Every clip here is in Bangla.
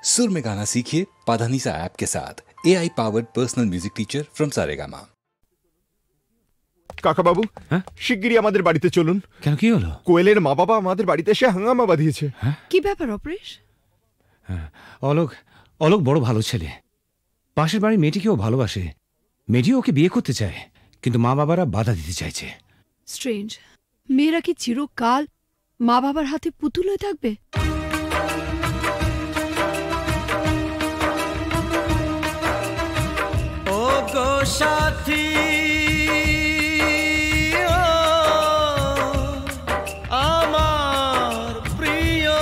सुर में गाना सीखिए पाधानीसा ऐप के साथ। AI powered personal music teacher from Saregama. কাকা বাবু, হ্যাঁ শিগগিরই আমাদের বাড়িতে চলুন। কেন, কি হলো? কোয়েলের মা বাবা আমাদের বাড়িতে এসে হাঙ্গামা বাঁধিয়েছে। কি ব্যাপার অপরেশ? অলোক অলোক বড় ভালো ছেলে। পাশের বাড়ির মেয়েটিকেও ভালোবাসে। মেয়েটিও ওকে বিয়ে করতে চায়, কিন্তু মা বাবারা বাধা দিতে চাইছে। স্ট্রেঞ্জ। মেয়েরা কি চিরকাল মা বাবার হাতে পুতুল হয়ে থাকবে? ও গো সাথী, আমার প্রিয়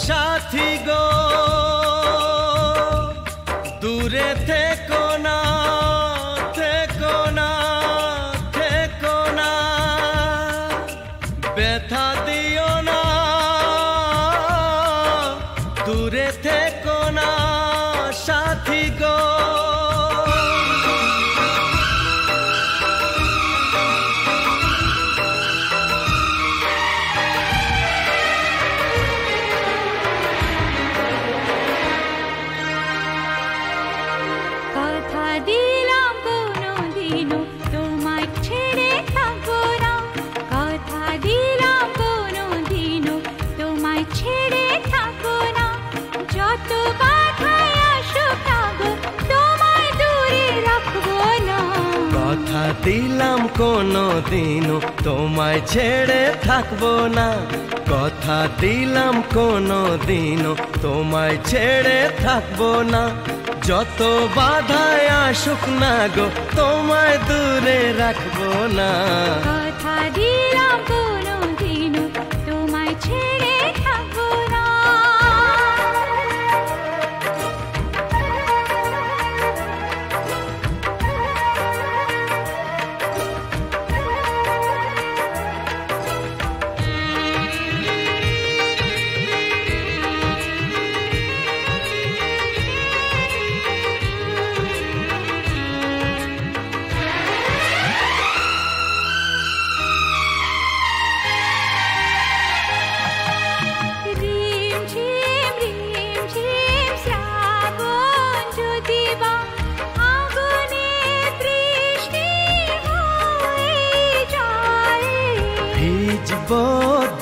সাথী গো, দূরে থেকো না, থেকো না, থেকো না, ব্যথা দিও না, দূরে থেকো না সাথী গো। দিলাম কোনো দিনও তোমায় ছেড়ে থাকবো না, কথা দিলাম কোনো দিনও তোমায় ছেড়ে থাকবো না, যত বাধায় আসুক না গো তোমায় দূরে রাখবো না। কথা দিলাম কোনো দিনও তোমায় ছেড়ে থাকবো না।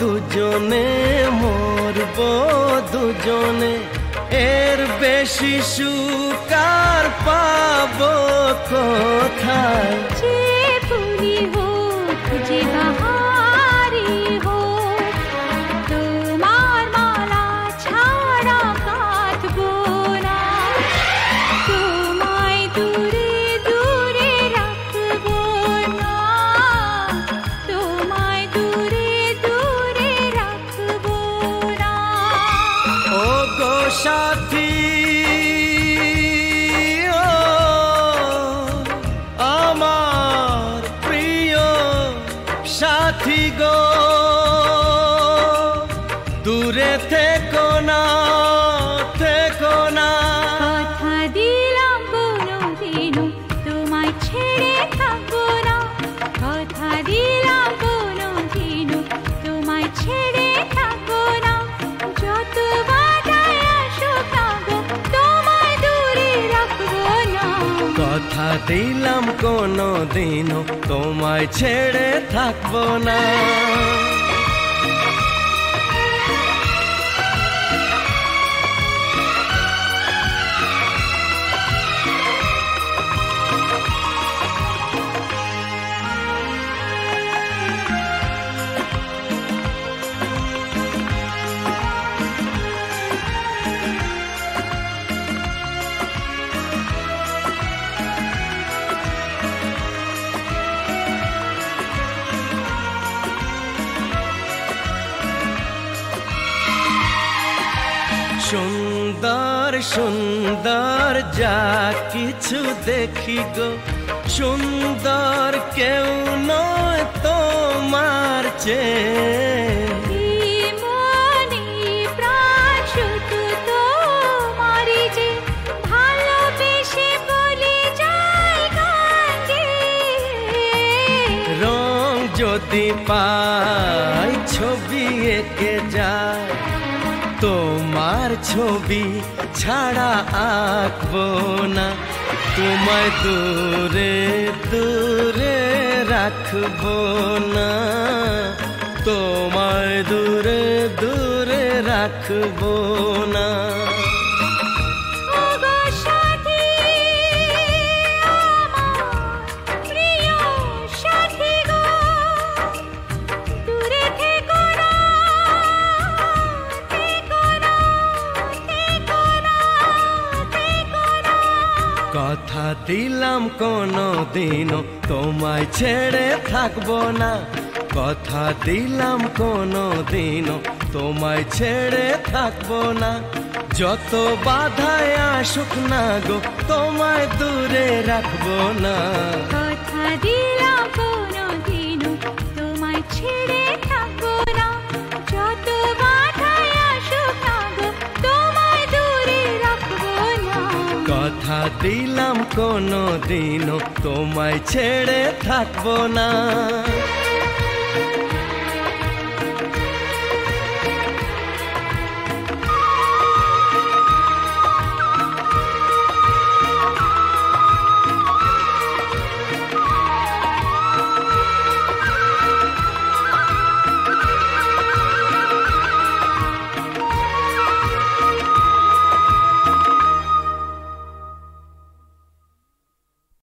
দুজনে মরবো দুজনে, এর বেশি সুখ আর পাবো কোথায়? যে ফুলি হোক যে বাহারি হোক, তোমার মালা ছাড়া কাঁদবো না, তোমায় দূরে দূরে রাখবো না, তোমায় দূরে দূরে রাখবো না। ও গো সাথী, আমার প্রিয় সাথী গো, দূরে থেকো না, থেকো না। কথা দিলাম কোনো দিনও তোমায় ছেড়ে থাকবো না, কথা দিলাম কোনো দিনও তোমায় ছেড়ে থাকবো না, যত বাধায় আসুক না গো তোমায় দূরে রাখবো না। কথা দিলাম কোনো দিনও তোমায় ছেড়ে থাকবো না। সুন্দর সুন্দর যা কিছু দেখি গো, সুন্দর কেউ নয় তোমার চেয়ে। মনে প্রাণ শুধু তোমারই যে, ভালোবেসে বলে যায় গান গেয়ে। রং যদি পাই ছবি এঁকে যায় তোমার ছবি ছাড়া আঁকবো না, তোমায় দূরে দূরে রাখবো না, তোমায় দূরে দূরে রাখবো না। ওগো সাথী, আমার প্রিয় সাথী গো, দূরে থেকো না, থেকো না, থেকো না, থেকো না। কথা দিলাম কোনো দিনও তোমায় ছেড়ে থাকবো না, কথা দিলাম কোনো দিনও তোমায় ছেড়ে থাকবো না। যত বাধায় আসুক না গো তোমায় দূরে রাখবো না। কথা দিলাম কোনোদিনও তোমায় ছেড়ে থাকবো না, যত বাধাই আসুক না গো তোমায় দূরে রাখবো না। কথা দিলাম কোনো দিনও তোমায় ছেড়ে থাকবো না।